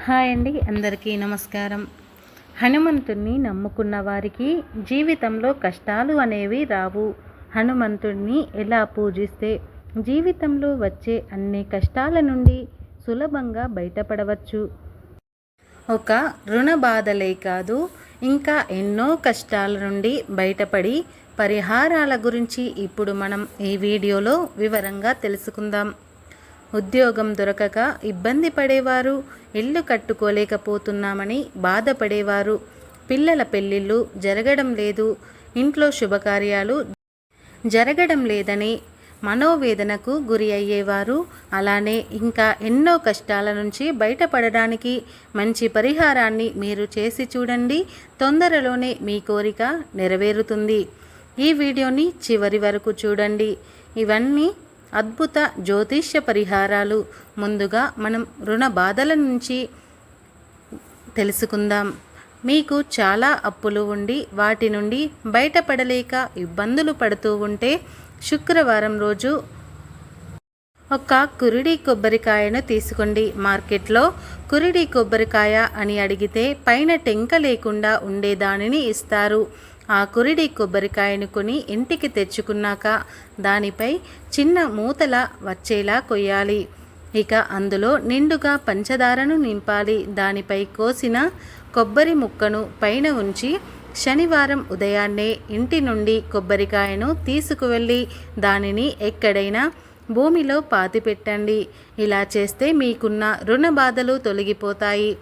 Hi అండి, అందరికీ నమస్కారం. హనుమంతుణ్ణి నమ్ముకున్న వారికి జీవితంలో కష్టాలు అనేవి రావు. హనుమంతుణ్ణి ఎలా పూజిస్తే జీవితంలో వచ్చే అన్ని కష్టాల నుండి సులభంగా బయటపడవచ్చు. ఒక రుణ బాధలే కాదు, ఇంకా ఎన్నో కష్టాల నుండి బయటపడి పరిహారాల గురించి ఇప్పుడు మనం ఈ వీడియోలో వివరంగా తెలుసుకుందాం. ఉద్యోగం దొరకక ఇబ్బంది పడేవారు, ఇల్లు కట్టుకోలేకపోతున్నామని బాధపడేవారు, పిల్లల పెళ్ళిళ్ళు జరగడం లేదు, ఇంట్లో శుభకార్యాలు జరగడం లేదని మనోవేదనకు గురి అయ్యేవారు, అలానే ఇంకా ఎన్నో కష్టాల నుంచి బయటపడడానికి మంచి పరిహారాన్ని మీరు చేసి చూడండి. తొందరలోనే మీ కోరిక నెరవేరుతుంది. ఈ వీడియోని చివరి వరకు చూడండి. ఇవన్నీ అద్భుత జ్యోతిష్య పరిహారాలు. ముందుగా మనం రుణ బాధల నుంచి తెలుసుకుందాం. మీకు చాలా అప్పులు ఉండి వాటి నుండి బయటపడలేక ఇబ్బందులు పడుతూ ఉంటే శుక్రవారం రోజు ఒక కురిడి కొబ్బరికాయను తీసుకోండి. మార్కెట్లో కురిడి కొబ్బరికాయ అని అడిగితే పైన టెంక లేకుండా ఉండేదానిని ఇస్తారు. ఆ కురిడి కొబ్బరికాయను కొని ఇంటికి తెచ్చుకున్నాక దానిపై చిన్న మూతల వచ్చేలా కొయ్యాలి. ఇక అందులో నిండుగా పంచదారను నింపాలి. దానిపై కోసిన కొబ్బరి ముక్కను పైన ఉంచి శనివారం ఉదయాన్నే ఇంటి నుండి కొబ్బరికాయను తీసుకువెళ్ళి దానిని ఎక్కడైనా భూమిలో పాతిపెట్టండి. ఇలా చేస్తే మీకున్న రుణ బాధలు తొలగిపోతాయి.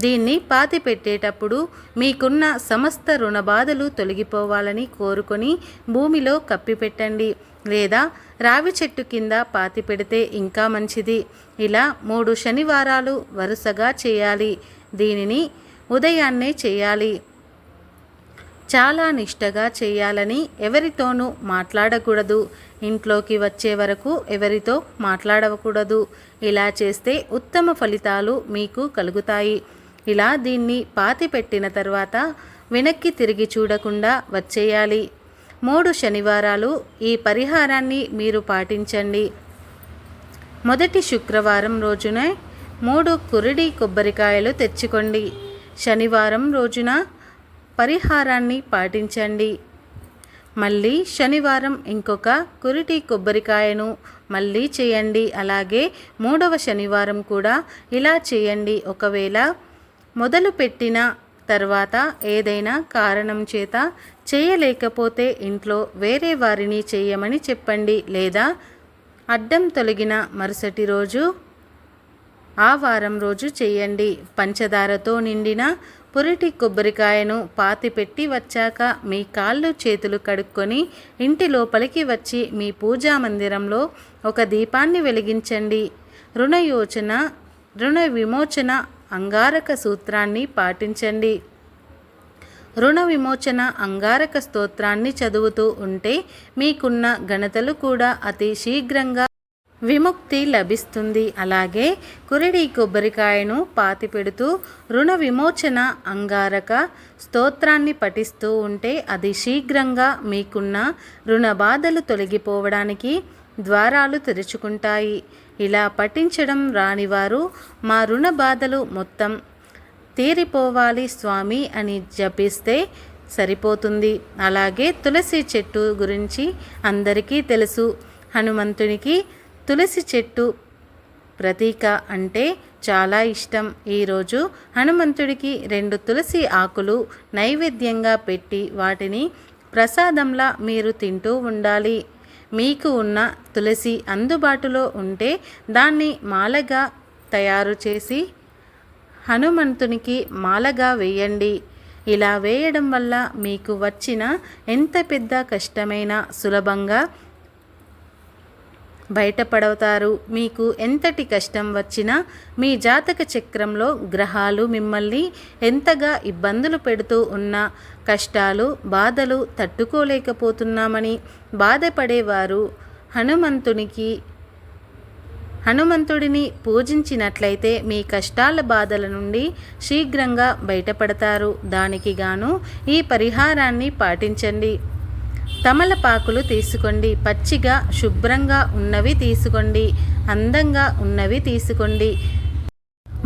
దీన్ని పాతిపెట్టేటప్పుడు మీకున్న సమస్త రుణ బాధలు తొలగిపోవాలని కోరుకొని భూమిలో కప్పిపెట్టండి, లేదా రావి చెట్టు కింద పాతిపెడితే ఇంకా మంచిది. ఇలా 3 శనివారాలు వరుసగా చేయాలి. దీనిని ఉదయాన్నే చేయాలి. చాలా నిష్టగా చేయాలని ఎవరితోనూ మాట్లాడకూడదు. ఇంట్లోకి వచ్చే వరకు ఎవరితో మాట్లాడకూడదు. ఇలా చేస్తే ఉత్తమ ఫలితాలు మీకు కలుగుతాయి. ఇలా దీన్ని పాతిపెట్టిన తర్వాత వెనక్కి తిరిగి చూడకుండా వచ్చేయాలి. 3 శనివారాలు ఈ పరిహారాన్ని మీరు పాటించండి. మొదటి శుక్రవారం రోజునే 3 కురిడి కొబ్బరికాయలు తెచ్చుకోండి. శనివారం రోజున పరిహారాన్ని పాటించండి. మళ్ళీ శనివారం ఇంకొక కురిటి కొబ్బరికాయను మళ్ళీ చేయండి. అలాగే 3వ శనివారం కూడా ఇలా చేయండి. ఒకవేళ మొదలుపెట్టిన తర్వాత ఏదైనా కారణం చేత చేయలేకపోతే ఇంట్లో వేరే వారిని చేయమని చెప్పండి, లేదా అడ్డం తొలగిన మరుసటి రోజు ఆ వారం రోజు చేయండి. పంచదారతో నిండిన పురిటి కొబ్బరికాయను పాతిపెట్టి వచ్చాక మీ కాళ్ళు చేతులు కడుక్కొని ఇంటి లోపలికి వచ్చి మీ పూజా మందిరంలో ఒక దీపాన్ని వెలిగించండి. రుణ విమోచన అంగారక సూత్రాన్ని పాటించండి. రుణ విమోచన అంగారక స్తోత్రాన్ని చదువుతూ ఉంటే మీకున్న ఘనతలు కూడా అతి శీఘ్రంగా విముక్తి లభిస్తుంది. అలాగే కురిడి కొబ్బరికాయను పాతిపెడుతూ రుణ విమోచన అంగారక స్తోత్రాన్ని పఠిస్తూ ఉంటే అది శీఘ్రంగా మీకున్న రుణ బాధలు తొలగిపోవడానికి ద్వారాలు తెరుచుకుంటాయి. ఇలా పఠించడం రానివారు మా రుణ బాధలు మొత్తం తీరిపోవాలి స్వామి అని జపిస్తే సరిపోతుంది. అలాగే తులసి చెట్టు గురించి అందరికీ తెలుసు. హనుమంతునికి తులసి చెట్టు ప్రతీక అంటే చాలా ఇష్టం. ఈరోజు హనుమంతుడికి 2 తులసి ఆకులు నైవేద్యంగా పెట్టి వాటిని ప్రసాదంలా మీరు తింటూ ఉండాలి. మీకు ఉన్న తులసి అందుబాటులో ఉంటే దాన్ని మాలగా తయారు చేసి హనుమంతునికి మాలగా వేయండి. ఇలా వేయడం వల్ల మీకు వచ్చిన ఎంత పెద్ద కష్టమైనా సులభంగా బయటపడతారు. మీకు ఎంతటి కష్టం వచ్చినా మీ జాతక చక్రంలో గ్రహాలు మిమ్మల్ని ఎంతగా ఇబ్బందులు పెడుతూ ఉన్నా కష్టాలు బాధలు తట్టుకోలేకపోతున్నామని బాధపడేవారు హనుమంతుడిని పూజించినట్లయితే మీ కష్టాల బాధల నుండి శీఘ్రంగా బయటపడతారు. దానికి గాను ఈ పరిహారాన్ని పాటించండి. తమలపాకులు తీసుకోండి. పచ్చిగా శుభ్రంగా ఉన్నవి తీసుకోండి. అందంగా ఉన్నవి తీసుకోండి.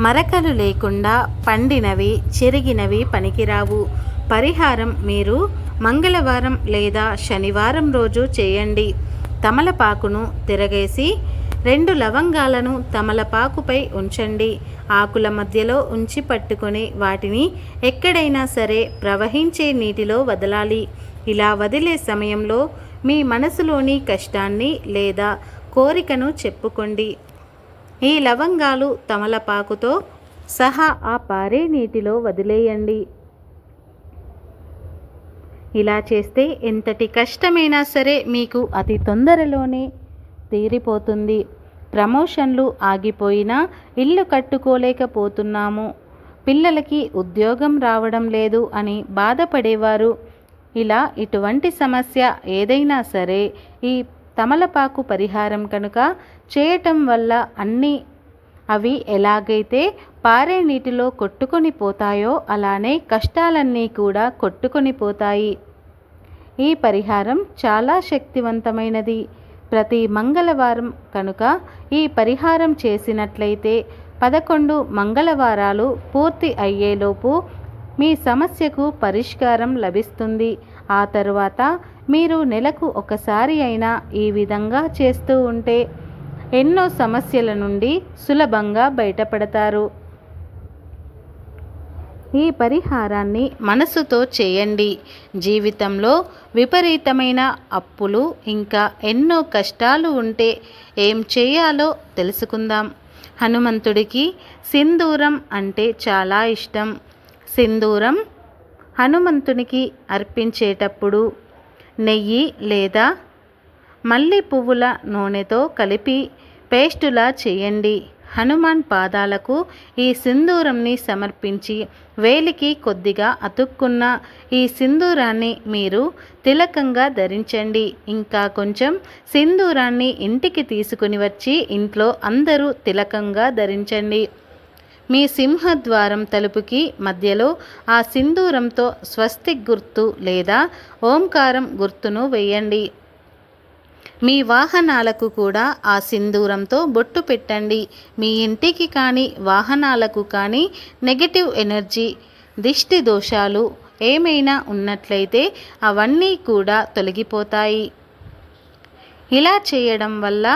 మరకలు లేకుండా పండినవి చెరిగినవి పనికిరావు. పరిహారం మీరు మంగళవారం లేదా శనివారం రోజు చేయండి. తమలపాకును తిరగేసి 2 లవంగాలను తమలపాకుపై ఉంచండి. ఆకుల మధ్యలో ఉంచి పట్టుకొని వాటిని ఎక్కడైనా సరే ప్రవహించే నీటిలో వదలాలి. ఇలా వదిలే సమయంలో మీ మనసులోని కష్టాన్ని లేదా కోరికను చెప్పుకోండి. ఈ లవంగాలు తమలపాకుతో సహా ఆ పారే నీటిలో వదిలేయండి. ఇలా చేస్తే ఎంతటి కష్టమైనా సరే మీకు అతి తొందరలోనే తీరిపోతుంది. ప్రమోషన్లు ఆగిపోయినా ఇల్లు కట్టుకోలేకపోతున్నాము, పిల్లలకి ఉద్యోగం రావడం లేదు అని బాధపడేవారు, ఇలా ఇటువంటి సమస్య ఏదైనా సరే ఈ తమలపాకు పరిహారం కనుక చేయటం వల్ల అవి ఎలాగైతే పారే నీటిలో కొట్టుకొని పోతాయో అలానే కష్టాలన్నీ కూడా కొట్టుకొని పోతాయి. ఈ పరిహారం చాలా శక్తివంతమైనది. ప్రతి మంగళవారం కనుక ఈ పరిహారం చేసినట్లయితే 11 మంగళవారాలు పూర్తి అయ్యేలోపు మీ సమస్యకు పరిష్కారం లభిస్తుంది. ఆ తరువాత మీరు నెలకు ఒకసారి అయినా ఈ విధంగా చేస్తూ ఉంటే ఎన్నో సమస్యల నుండి సులభంగా బయటపడతారు. ఈ పరిహారాన్ని మనసుతో చేయండి. జీవితంలో విపరీతమైన అప్పులు ఇంకా ఎన్నో కష్టాలు ఉంటే ఏం చేయాలో తెలుసుకుందాం. హనుమంతుడికి సింధూరం అంటే చాలా ఇష్టం. సింధూరం హనుమంతునికి అర్పించేటప్పుడు నెయ్యి లేదా మల్లె పువ్వుల నూనెతో కలిపి పేస్టులా చేయండి. హనుమాన్ పాదాలకు ఈ సింధూరంని సమర్పించి వేలికి కొద్దిగా అతుక్కున్న ఈ సింధూరాన్ని మీరు తిలకంగా ధరించండి. ఇంకా కొంచెం సింధూరాన్ని ఇంటికి తీసుకుని వచ్చి ఇంట్లో అందరూ తిలకంగా ధరించండి. మీ సింహద్వారం తలుపుకి మధ్యలో ఆ సింధూరంతో స్వస్తిక్ గుర్తు లేదా ఓంకారం గుర్తును వేయండి. మీ వాహనాలకు కూడా ఆ సింధూరంతో బొట్టు పెట్టండి. మీ ఇంటికి కానీ వాహనాలకు కానీ నెగటివ్ ఎనర్జీ, దిష్టి దోషాలు ఏమైనా ఉన్నట్లయితే అవన్నీ కూడా తొలగిపోతాయి. ఇలా చేయడం వల్ల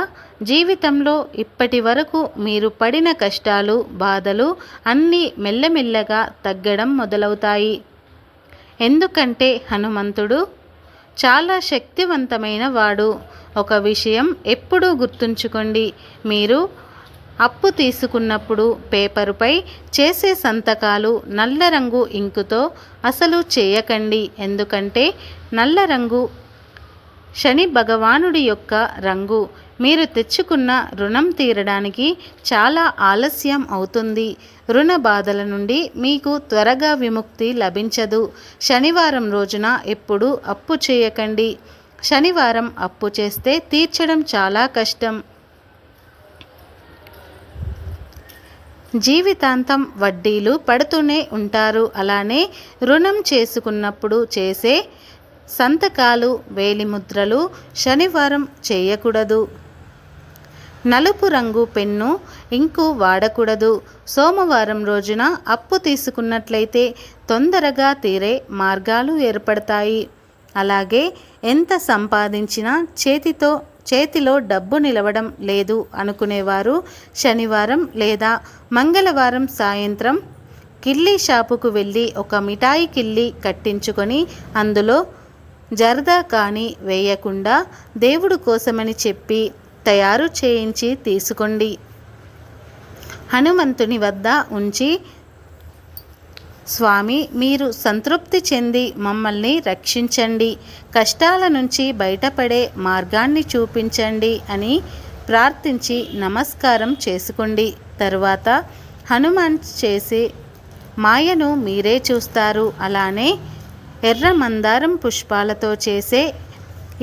జీవితంలో ఇప్పటి వరకు మీరు పడిన కష్టాలు, బాధలు అన్నీ మెల్లమెల్లగా తగ్గడం మొదలవుతాయి. ఎందుకంటే హనుమంతుడు చాలా శక్తివంతమైన వాడు. ఒక విషయం ఎప్పుడూ గుర్తుంచుకోండి, మీరు అప్పు తీసుకున్నప్పుడు పేపరుపై చేసే సంతకాలు నల్ల రంగు ఇంకుతో అసలు చేయకండి. ఎందుకంటే నల్ల రంగు శని భగవానుడి యొక్క రంగు. మీరు తెచ్చుకున్న రుణం తీరడానికి చాలా ఆలస్యం అవుతుంది. రుణ బాధల నుండి మీకు త్వరగా విముక్తి లభించదు. శనివారం రోజున ఎప్పుడూ అప్పు చేయకండి. శనివారం అప్పు చేస్తే తీర్చడం చాలా కష్టం. జీవితాంతం వడ్డీలు పడుతూనే ఉంటారు. అలానే రుణం చేసుకున్నప్పుడు చేసే సంతకాలు, వేలిముద్రలు శనివారం చేయకూడదు. నలుపు రంగు పెన్ను, ఇంకు వాడకూడదు. సోమవారం రోజున అప్పు తీసుకున్నట్లయితే తొందరగా తీరే మార్గాలు ఏర్పడతాయి. అలాగే ఎంత సంపాదించినా చేతిలో డబ్బు నిలవడం లేదు అనుకునేవారు శనివారం లేదా మంగళవారం సాయంత్రం కిల్లీ షాపుకు వెళ్ళి ఒక మిఠాయి కిల్లీ కట్టించుకొని అందులో జర్దా కానీ వేయకుండా దేవుడు కోసమని చెప్పి తయారు చేయించి తీసుకోండి. హనుమంతుని వద్ద ఉంచి, స్వామి మీరు సంతృప్తి చెంది మమ్మల్ని రక్షించండి, కష్టాల నుంచి బయటపడే మార్గాన్ని చూపించండి అని ప్రార్థించి నమస్కారం చేసుకోండి. తరువాత హనుమాన్ చేసే మాయను మీరే చూస్తారు. అలానే ఎర్ర మందారం పుష్పాలతో చేసే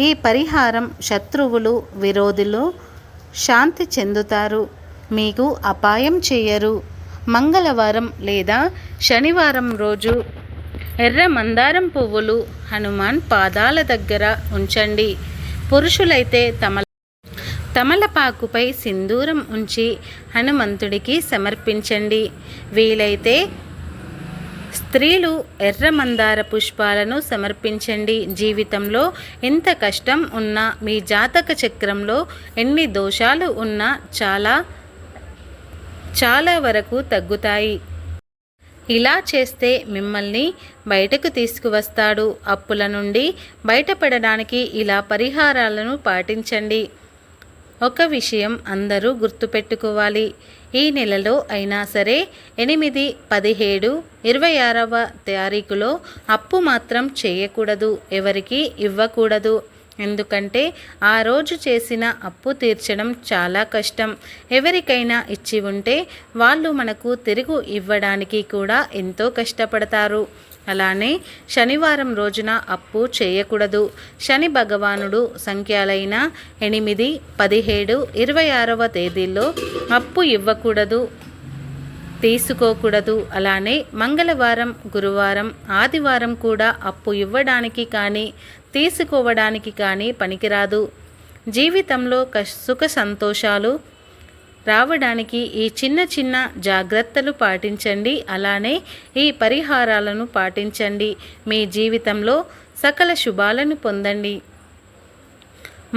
ఈ పరిహారం శత్రువులు, విరోధులు శాంతి చెందుతారు, మీకు అపాయం చేయరు. మంగళవారం లేదా శనివారం రోజు ఎర్ర మందారం పువ్వులు హనుమాన్ పాదాల దగ్గర ఉంచండి. పురుషులైతే తమలపాకుపై సింధూరం ఉంచి హనుమంతుడికి సమర్పించండి. వీలైతే స్త్రీలు ఎర్ర మందార పుష్పాలను సమర్పించండి. జీవితంలో ఎంత కష్టం ఉన్నా, మీ జాతక చక్రంలో ఎన్ని దోషాలు ఉన్నా చాలా వరకు తగ్గుతాయి. ఇలా చేస్తే మిమ్మల్ని బయటకు తీసుకువస్తాడు. అప్పుల నుండి బయటపడడానికి ఇలా పరిహారాలను పాటించండి. ఒక విషయం అందరూ గుర్తుపెట్టుకోవాలి. ఈ నెలలో అయినా సరే 8, 17, 26వ తారీఖులో అప్పు మాత్రం చేయకూడదు, ఎవరికి ఇవ్వకూడదు. ఎందుకంటే ఆ రోజు చేసిన అప్పు తీర్చడం చాలా కష్టం. ఎవరికైనా ఇచ్చి ఉంటే వాళ్ళు మనకు తిరిగి ఇవ్వడానికి కూడా ఎంతో కష్టపడతారు. అలానే శనివారం రోజున అప్పు చేయకూడదు. శని భగవానుడు సంఖ్యలైన 8, 17, 26వ తేదీల్లో అప్పు ఇవ్వకూడదు, తీసుకోకూడదు. అలానే మంగళవారం, గురువారం, ఆదివారం కూడా అప్పు ఇవ్వడానికి కానీ తీసుకోవడానికి కానీ పనికిరాదు. జీవితంలో సుఖ సంతోషాలు రావడానికి ఈ చిన్న చిన్న జాగ్రత్తలు పాటించండి. అలానే ఈ పరిహారాలను పాటించండి. మీ జీవితంలో సకల శుభాలను పొందండి.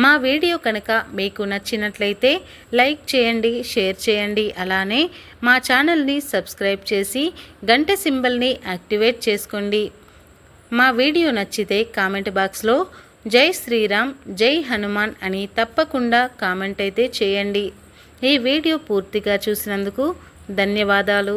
మా వీడియో కనుక మీకు నచ్చినట్లయితే లైక్ చేయండి, షేర్ చేయండి. అలానే మా ఛానల్ని సబ్స్క్రైబ్ చేసి గంట సింబల్ని యాక్టివేట్ చేసుకోండి. మా వీడియో నచ్చితే కామెంట్ బాక్స్లో జై శ్రీరామ్, జై హనుమాన్ అని తప్పకుండా కామెంట్ అయితే చేయండి. ఈ వీడియో పూర్తిగా చూసినందుకు ధన్యవాదాలు.